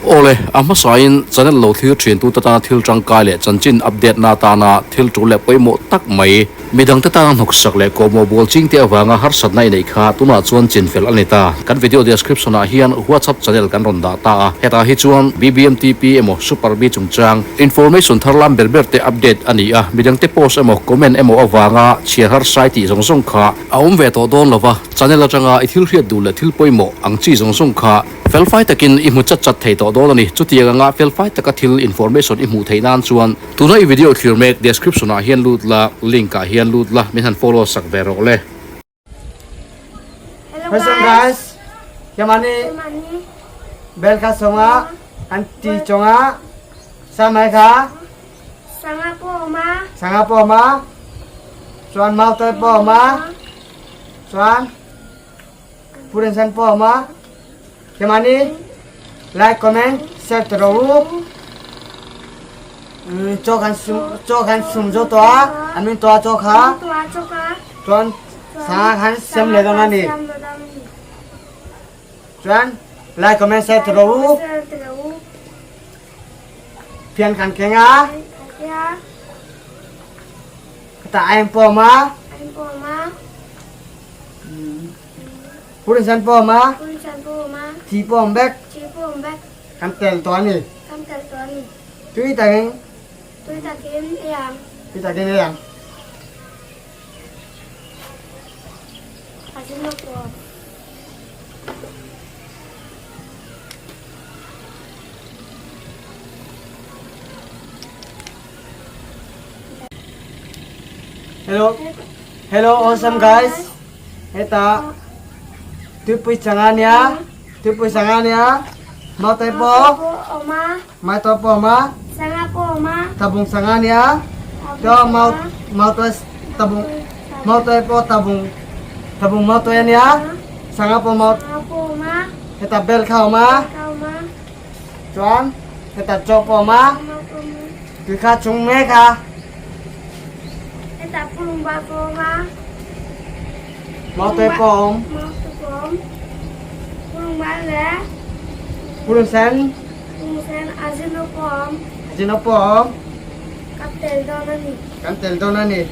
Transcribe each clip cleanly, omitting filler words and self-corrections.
Ole ama sain channel lo thil thin tu ta thil tangkai le chanchin update na ta na thil tu le poimo tak mai midang ta tang nok sak le ko mo bol ching te awanga har sat nai nei kha tuna chuan chin fel anita kan video description a hian WhatsApp channel kan ron da ta heta hi chuan BBMTP emo super b chungchang information tharlam berber te update ani a midang te post emo comment emo awanga chia har sai ti jong jong kha aum ve to don lova channel atanga ithil riat du le thil poimo ang chi jong jong kha fel fai takin I mu chat thei to do ni chuti anga fel fai taka thil information I mu theinan chuan tuna I video clear make description a hian lut la link a hian lut la min han follow sak vero le Hello guys, kemani belka songa anti chonga samai kha sanga po ma chuan mau toi po ma chuan puren san po ma kemani like comment share tro cho kan sum jo to amin to cho kha chuan sanga khan sem le dona ni chuan like comment share tro phian kan kenga ta em po ma purin san po ma thi po bek kan tel to ni tui ta gen yang Hello awesome guys. Eta tupui sangania mau tai po mai to po ma tabung sangania cho mau to tabung mau to po tabung mau to ya sanga po mau eta bel khao ma chuan eta cho po ma tu kha chung me kha mau to po pulang sen azino po kan tel dona ni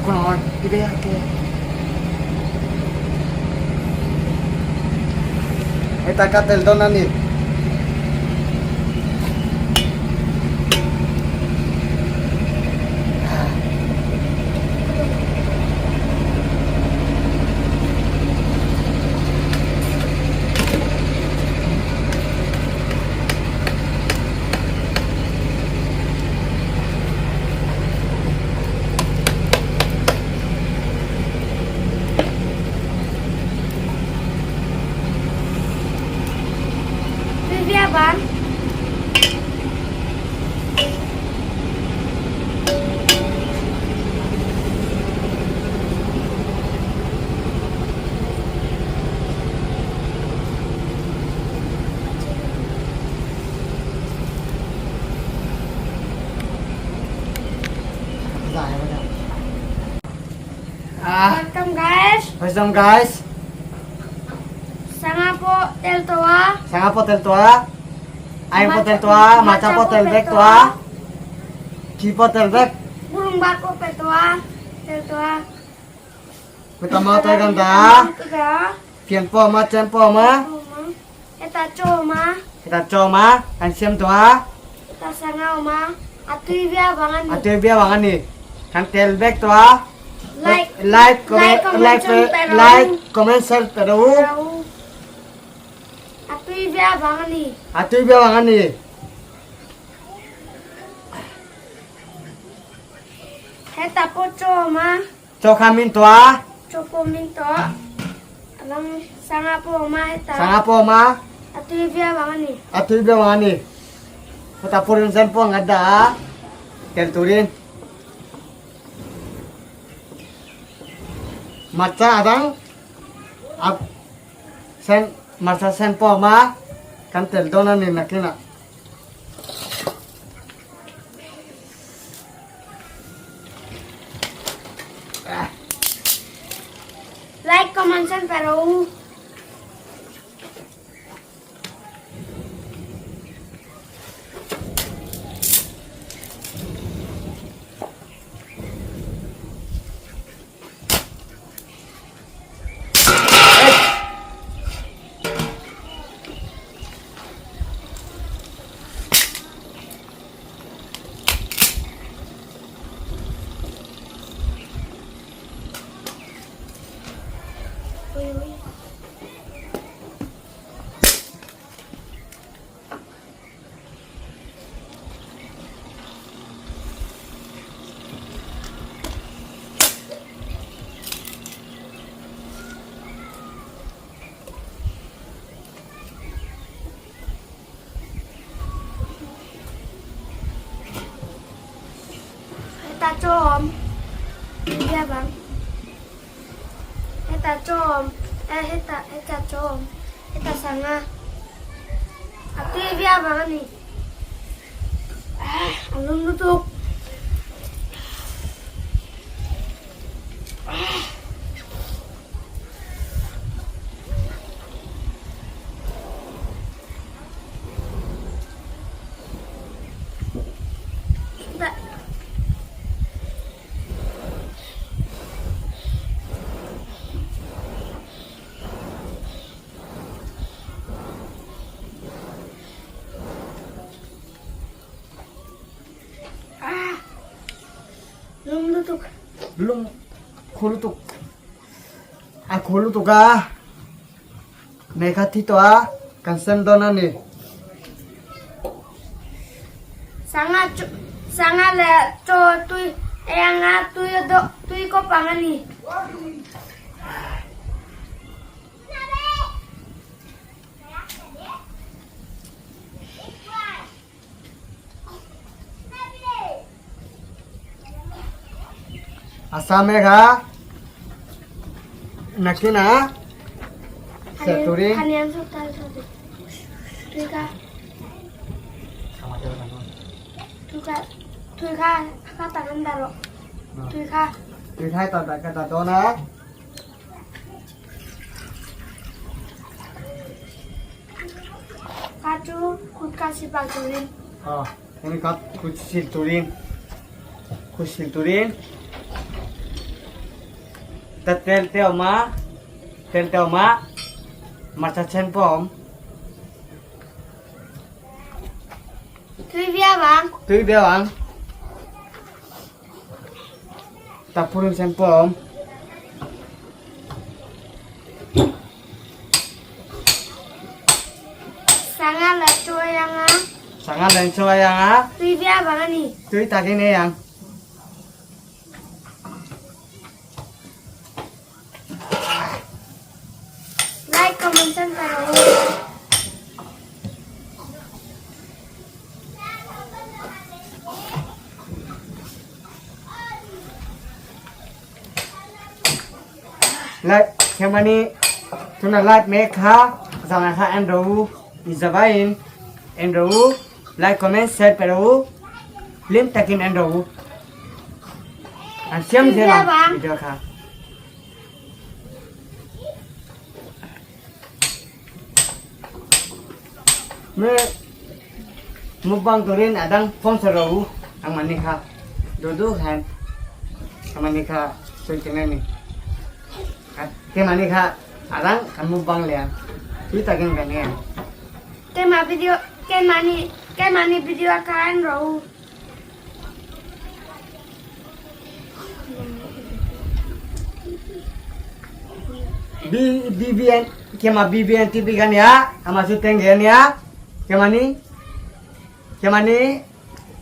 Ikunon, ibaya ke. Eta katel dona ni. Bang. Welcome guys. Sanga po tel toa. Ay potel toa, maca potel bek toa. Ki potel bek. Burung bako tel toa. Kita mau toy ganda. Pian po ma chen po ma. Eta cho ma. Kan siam toa. Eta sanga ma. Atui bia bangan ni. Kan tel bek toa. Like, comment, share terus. Atui bia bangan ni. Heta po cho ma. Cho kamin toa. Chopo minto. Alang sanga po ma heta. Sanga po ma. Atui bia bangan ni. Kita purin sen po ngada. Tel turin. Maca adang. Sen maca sen po ma. Kan tel dona ni nakina. Like, comment, share, pero ta chôm dia bang ta chôm ta chôm ta sanga ati dia bang ni alun nutuk belum tutup belum khulutuk khulutuka nekati to kansem dona ni sangat le cho tui yang tui ko pangani asame ga nakina seturi kalian suka satu tui ka kata kandaro tui ka hai ta kata dona kaju kut kasih bagurin ini kat kucil turin tel teo ma marcha chen pom tui dia bang tapurin chen pom sangat le cho sangat len choa yang tui dia bang ni tui takine yang like comment share pero like kemani tuna like make ha zana ha andrew izabain andrew like comment share pero lim takin andrew an siam jela video kha me mubang turin adang phone sarau ang manikha dodo han ang manikha soitene ni ke manikha adang kan mubang lian kita kan kan ya ke mani video kan ro BBN kema BBN TV kan ya ama syuting ya kemani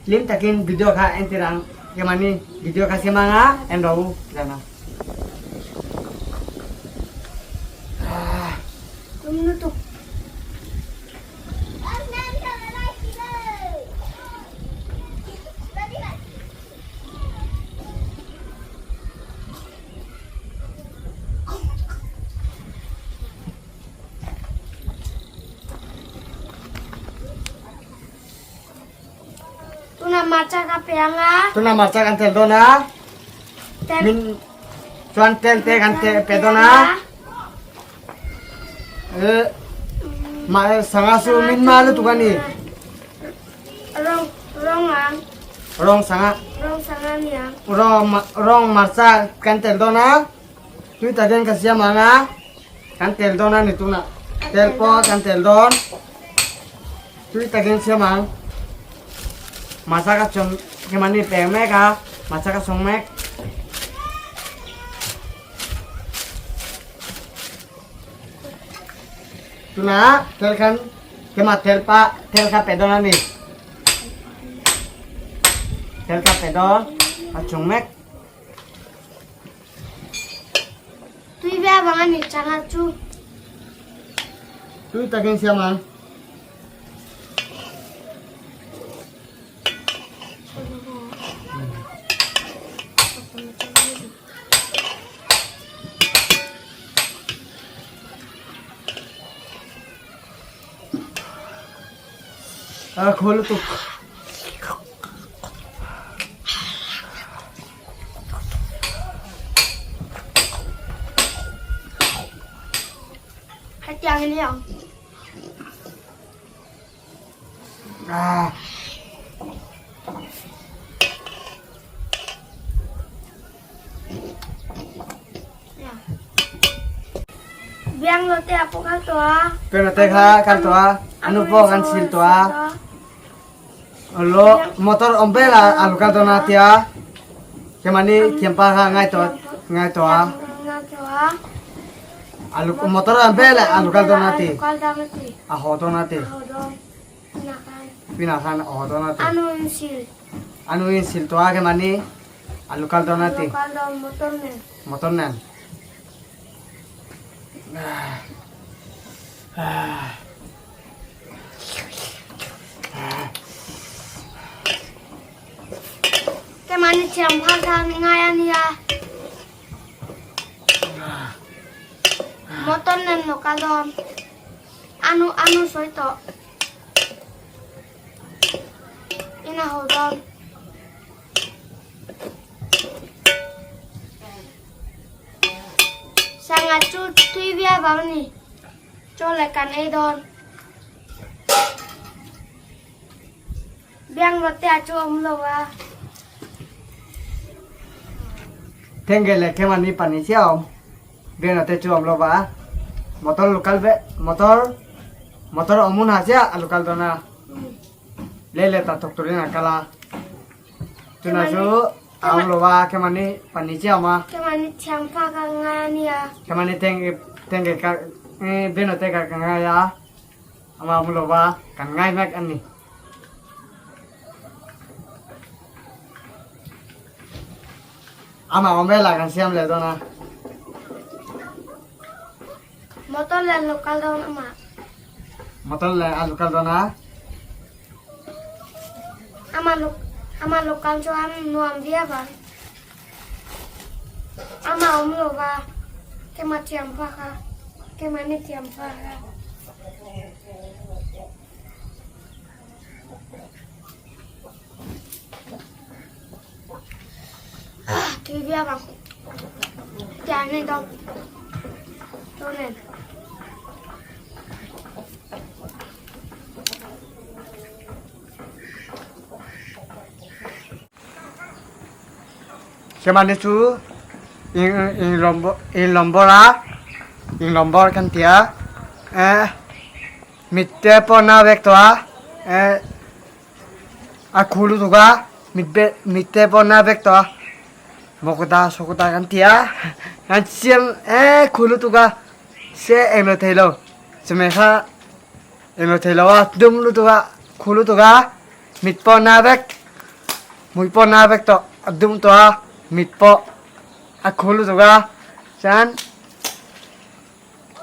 lim takin video ka entirang kemani video ka semanga endau dana menutup tuna maca kapeanga tuna maca kan dona Chuan tel te kan te pedona. Ma sanga su min ma lu tukani. Rong sanga. niya. Rong marsa kan tel dona. Tu taden kasia manga. Kan tel dona ni tuna. Tel po kan tel don. Tu taden sia mang. Masa ka chom kemani pe me ka. Masa ka song mek. Tuna tel kan kemat tel ka pedona ni. Tel ka pedon achung mek. Tui bia bangan ni changa chu. Tu takin sia mang. खोल तू Hai chàng ini không? Biang lo te apa kan tua? pero te kan toa anu po kan sil toa lo motor ombela alukal dona tia kemani kiampa ngai toa alu motor ombela alukal dona ti aho dona ti pinakan aho dona ti anu sil toa kemani alukal dona ti motor nen Cái mà đi chèm khoan thang ngay anh ya. Motor nên nó cá đòn. Anu soi to. Ina hồ đòn. Sang chú tuy bia vào nè. Cho lại cắn ấy đòn. Biang lo te chú ông lo à. Tenggele kemani pani siom bena te chuam loba motor lokal be motor omun hasia lokal dona lele ta toktorina kala tuna ju am loba kemani pani siama Kemani chang pa ka ngania. kemani tenge ka bena te ka ngaya ama am loba kan ngai mek ani ama ombela kan siam le dona Motor lan lokal daw ama. motor le alukal dona Ama lokal cho am nuam dia ba. Ama lo ba. Ke ma tiam pa ka. Ke ma ni tiam pa ka. Thì bia bằng chả này đâu cho nên kemani chu in lombor kan tia mitte pona vektoa akulu tuga mitte pona vektoa mokoda sokoda kan tia kan siam kulu tuga se eno thelo semekha eno thelo dum lu tuga kulu tuga mit pona vek mui pona vek to dum to mitpo akulu tuga chan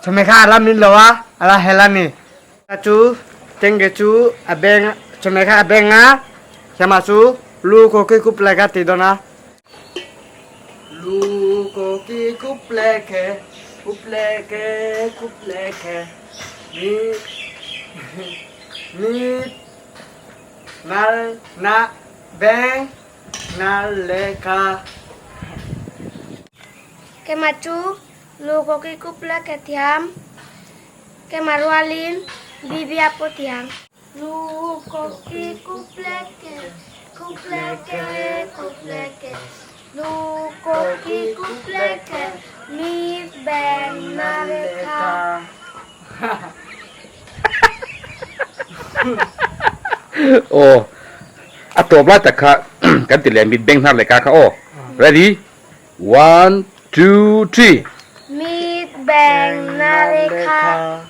semekha ala min lowa ala helani chu tenge chu abeng semekha abenga sama chu lu ko ke kuplaga tidona lu ko ki kupleke ni na beng na leka Ke macu, lu koki kuple ke tiam. Ke marualin, bibi apo tiang. Lu koki kuple ke. Lu koki kuple ke. Mi beng nareka. Oh, atau belah tak kan tidak mid bank nak leka oh. Ready? 1, 2, 3. Mi beng nareka.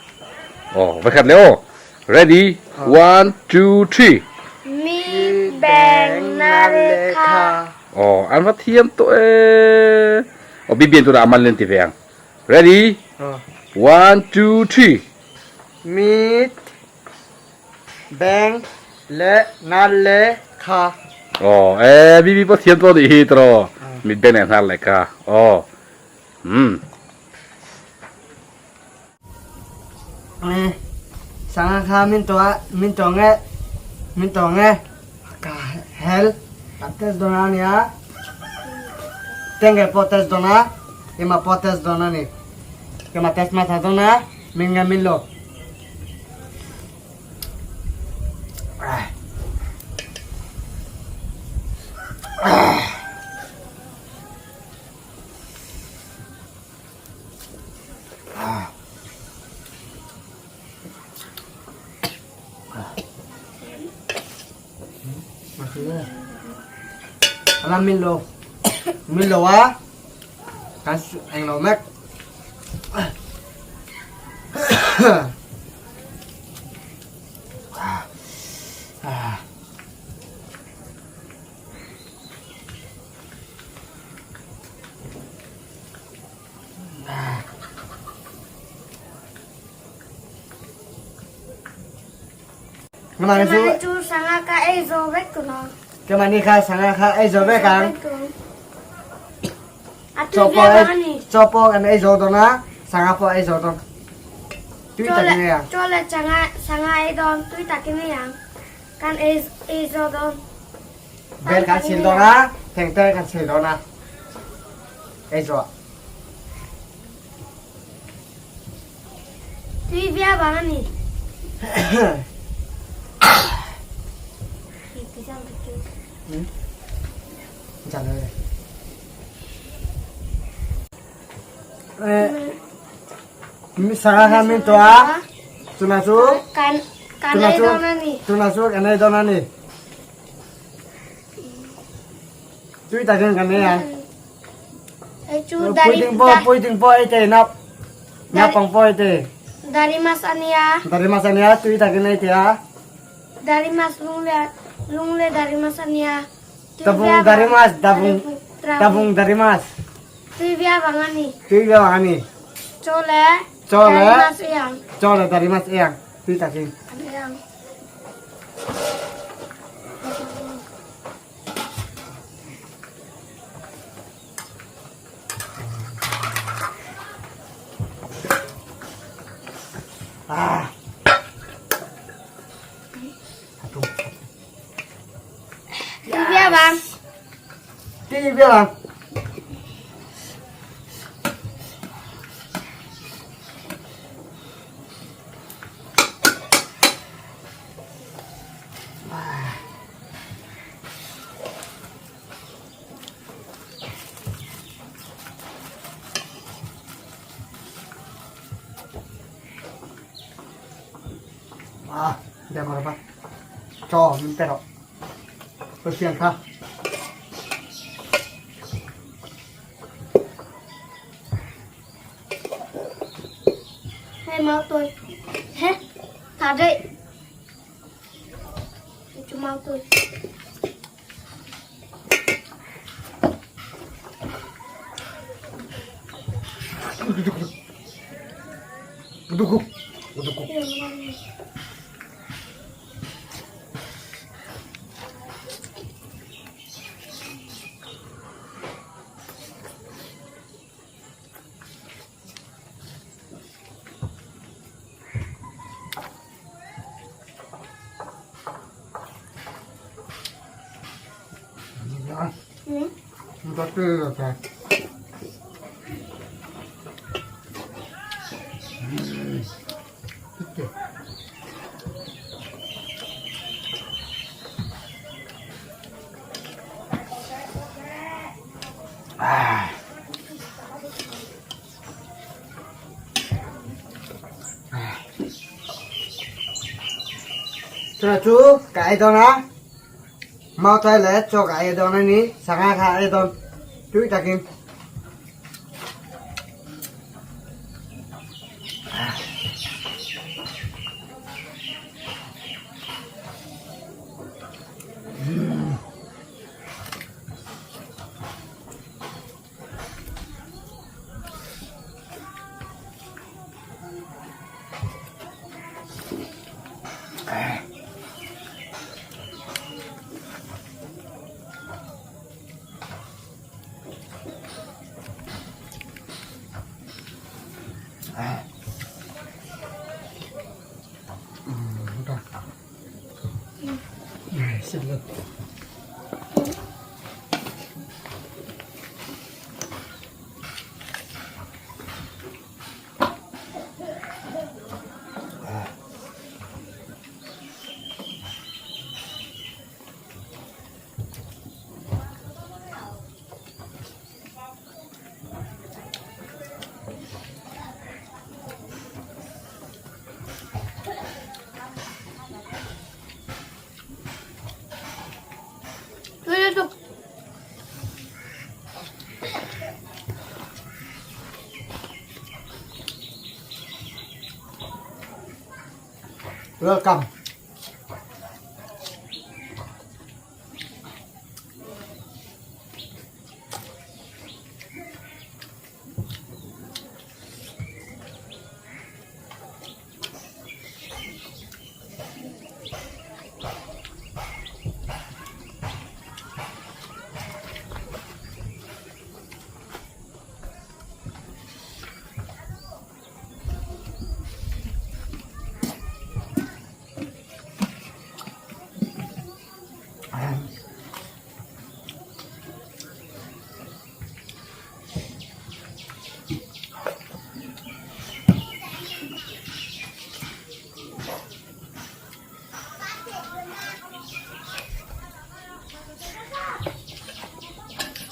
Oh, berkat Leo. Ready? 1, 2, 3. Mi beng nareka. Oh, an wat thiam to Oh, bibian tu dah amal nanti veang. Ready? 1, 2, 3. Meet bang le nale ka. Oh, bibi pas thiam to di hitro. Mid bank nak leka. Oh. Sanga ka min tonge ka hel ates dona niya. Tenge potes dona, ima potes dona ni. Kema tes mata dona, minga milo. Alam Milo wa kas ang lomek. Kemana su? Cu sanga ka ezo vek kuno. Kemana ka sanga ka zobe kan? Atu biya bangani. Copo kan dona, sanga po don. Tui tak ni ya. Chole sanga edon tui tak ni yang. Kan ezo don. Bel kan sil dona, tengte kan sil dona. Ezo. Tui biya bangani. Jangan le. Sanga kami toa, tunasuk, Kan edon ni. tunasuk, ane dona ni. Tui tak kan ya. Cu dari Puiting po ite napang po ite. dari Mas Ania. Dari masanya tui tak kan ite ya. Dari Mas Lungle dari Mas Ania. Tabung dari mas, tabung dari mas. Tui biya bangani. Tui gawa ni. Chole. Chole. Dari Mas Yang. Coba dari mas yang tui tak kan. Yang. Iya bang. Tui bilang. Dia marah. Cho minta dok. Persian kah? Hay mau tôi. Hết. Thả đây. Chú mau tôi. Duduk. Tapi Cho chú cái đó na mau tay lẽ cho cái đó này ní sáng ai khai đó chú ta kim xin lỗi. Welcome.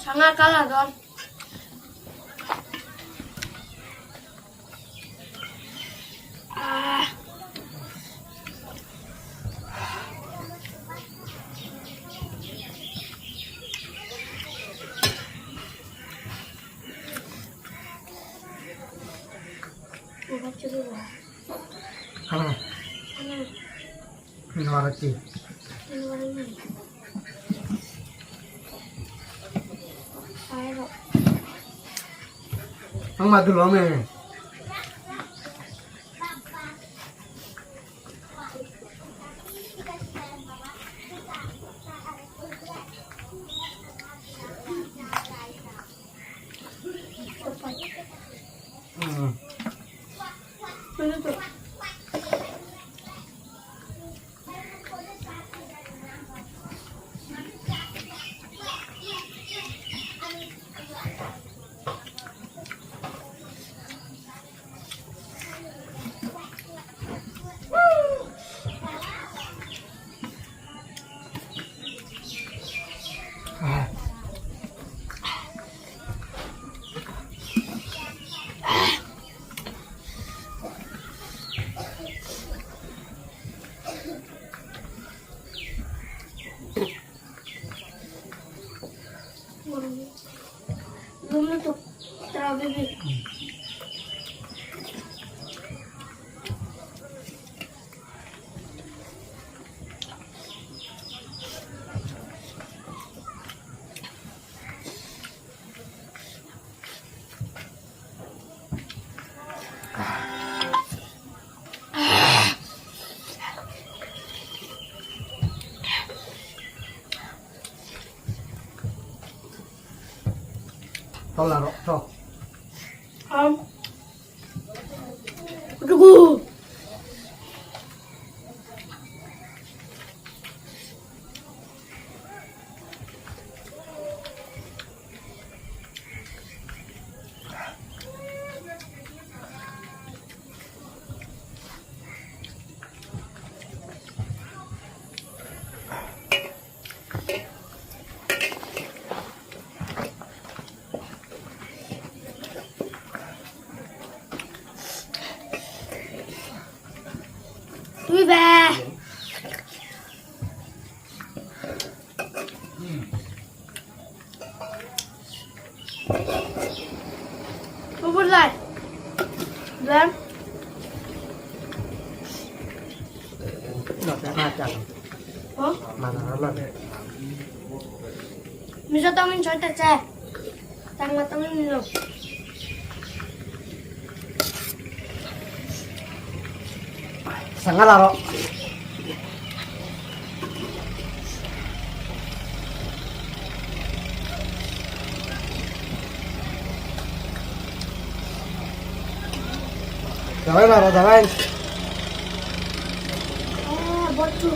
Sangat kalah Don. Halo. Ini warna sih. Ang madulo mo eh. Belum nutup terlalu bibit. Tol là rõ cho. Không. Aduh. Ui bè. Bubur lại. Lên. Nó sẽ ma chẳng Ủa? mà nó là Mình cho tao mình chơi tạt xe. Tăng mà tao mình lục. sangat laro. Давай, Лара, давай. Boccu.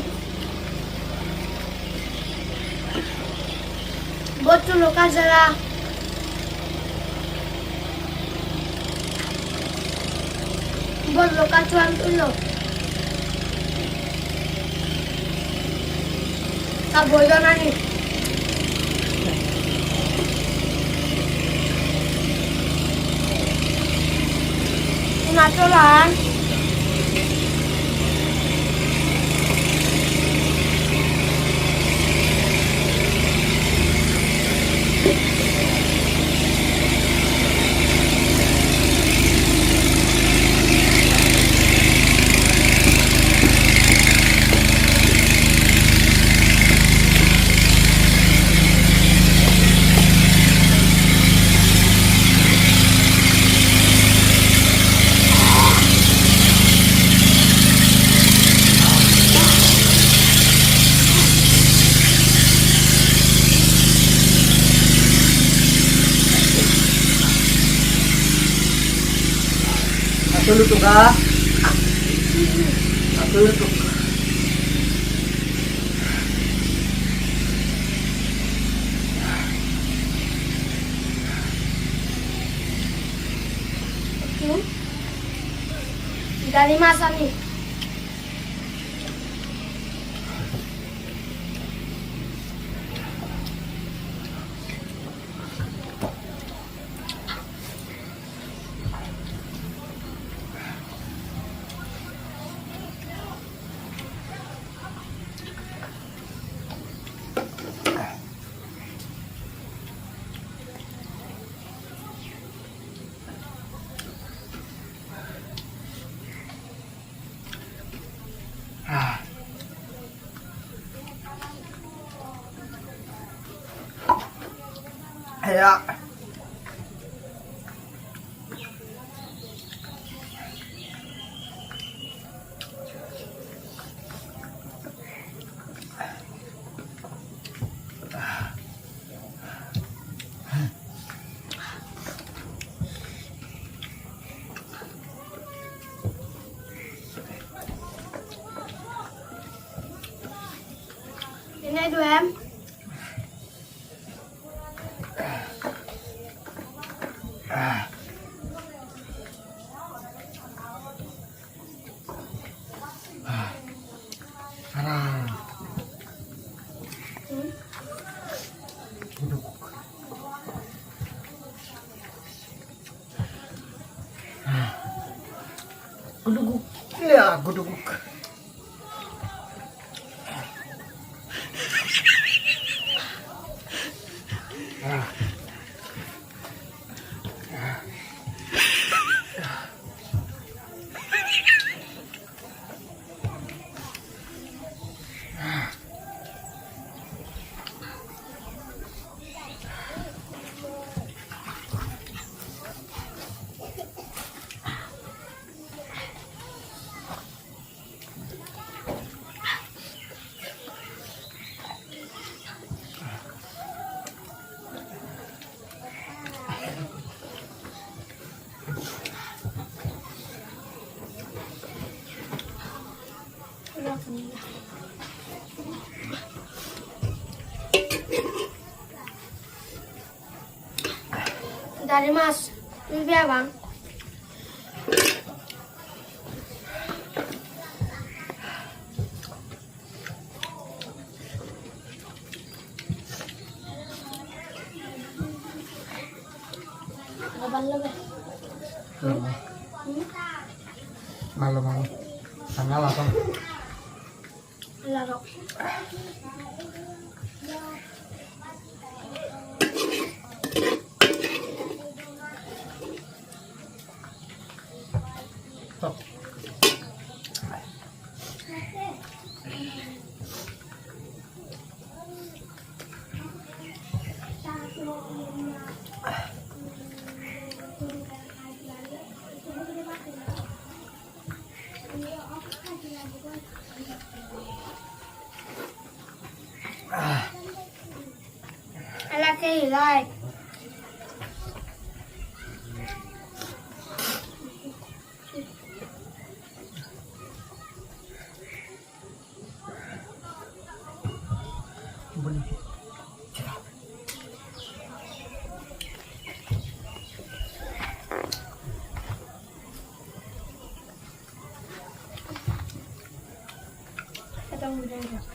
Boccu lo kasara. Bot lo kacuan tulo. Kaboyo nani. Natulan. Aku lutuk ah. Aku lutuk. Dari masa nih. Ya. Ini dulu em. Guduguk. Ya, guduguk. Dari mas, ini biar bang. Gaban lebih. Malam malam. Sanga là không? Là rồi. Stop. Là cái gì đây? Trong đây rồi.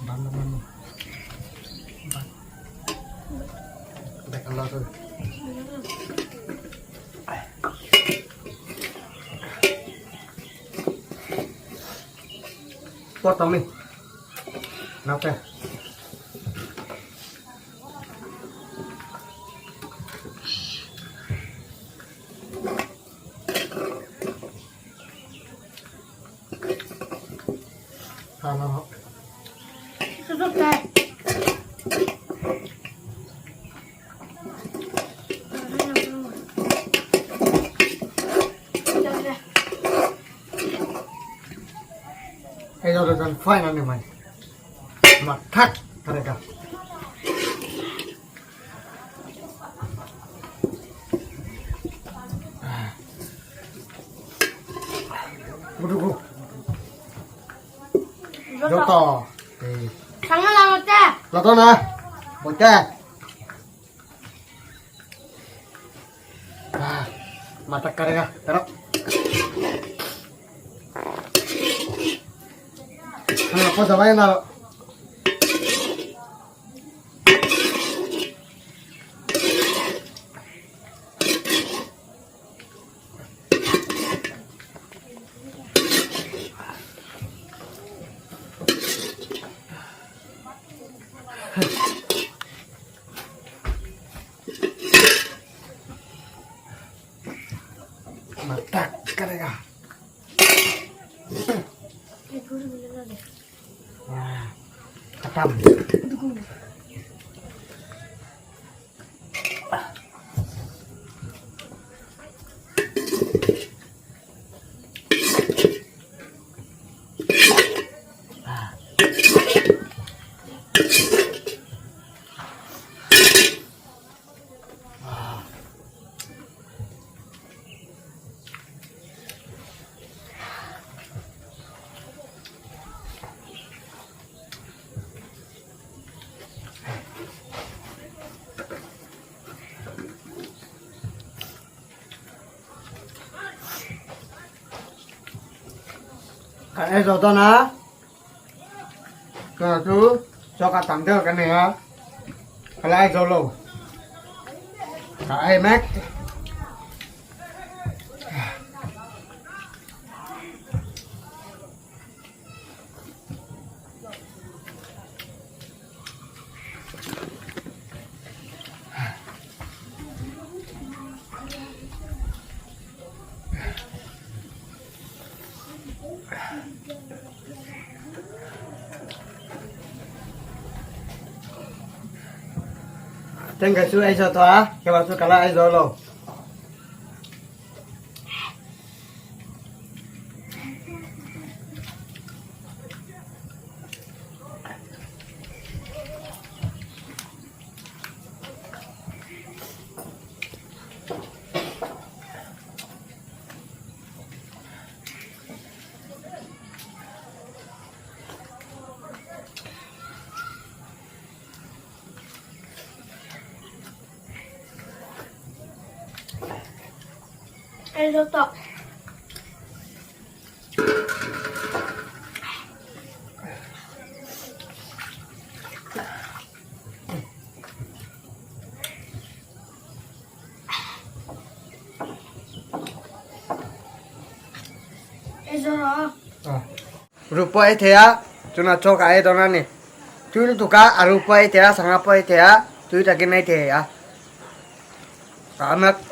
Bán để ăn lo thôi. Potong nih. Kenapa? Kalau Tutup deh. Ayo dan final nih mày. Matak mereka. Buru. Joto. Sangat lama teh. Lato na. Bocah. Matak mereka. Terus. Apa samanya nalo? Matak mereka. Katam. Cái rồi to nó cứ chú cho cả tặng cho cái này á cái này rồi luôn cái mát trên cái suối cho toa cái bao suối cả lại rồi luôn Ezoto. Ezoro. Rupa ithea chuna chok ai dona ni. Tui tuka arupa ithea sangapa ithea tui takin nai thea. Kamat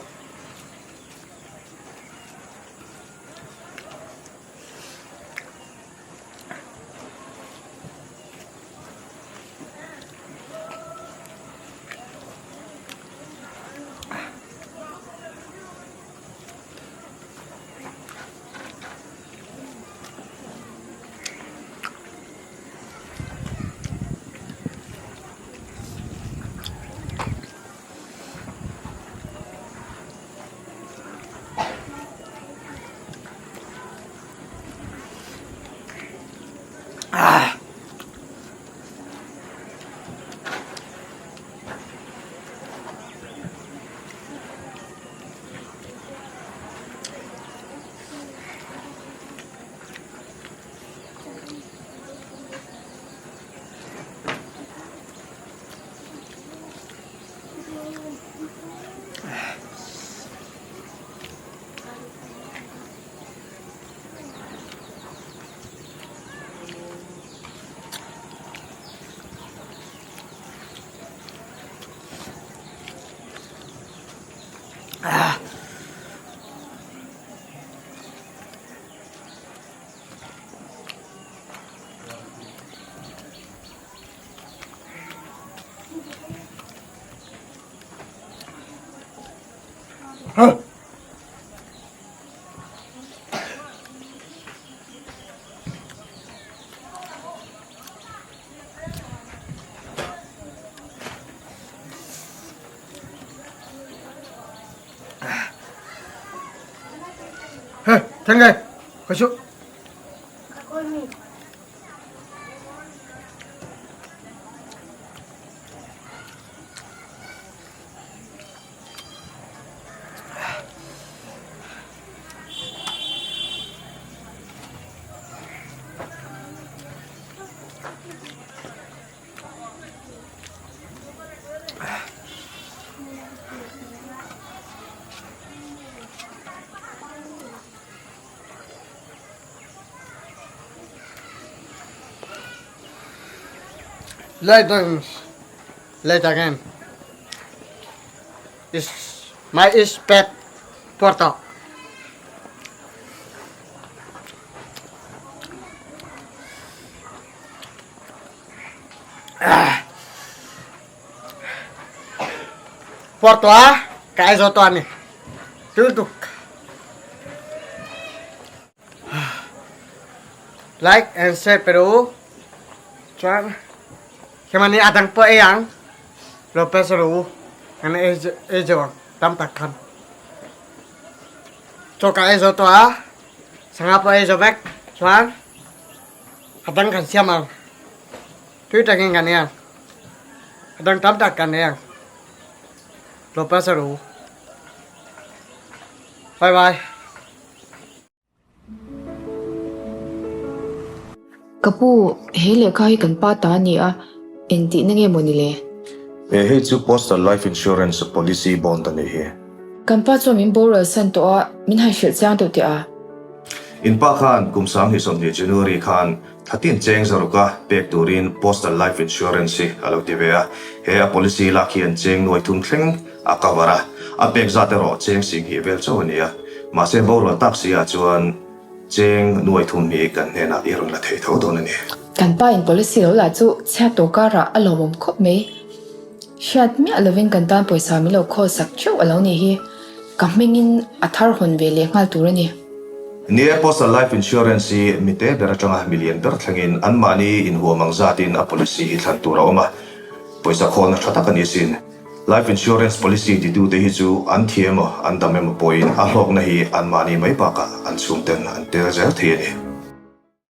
Tengah, kasut. Aku ni. Let again. Is pet porto. Porto kai zoto ani. Duduk. Like and share Peru. Chuan. Kemani adang po eyang. Lopez ru. Ana ejo tam takkan. Coka ejo to Sangapa ejo bek. Chuan. Adang kan siamal. Tui taking kan yang. Adang tam takkan yang. Lopez ru. Bye bye. Kapu hele kai kan pa ta ni enti nange monile He chu postal life insurance policy bond ani he. kan pa cho min bora san to min ha shil chang to ti In pa khan kumsang hi som ni January khan thatin cheng zaruka pek turin postal life insurance alo tivea he a policy lakhian cheng noi thum thleng akawara a pek zatero cheng sing hi vel chawnia ma se bora taksia chuan cheng noi thum mi kan hena irun la thei tho don ani. kan pa in policy lo la chu cha to ka ra alomom khop me shat mi alovin kan tan poisa mi lo kho sak chu alo ni hi kamingin athar hon ve le ngal turani Near postal life insurance mite berachanga million per thlangin anmani in huamang zatin a policy thlantura oma poisa khona thatakani sin life insurance policy di du te hi chu an thiemo an damem point a hlok na hi anmani mai pa ka an sumten an ter zer thei ni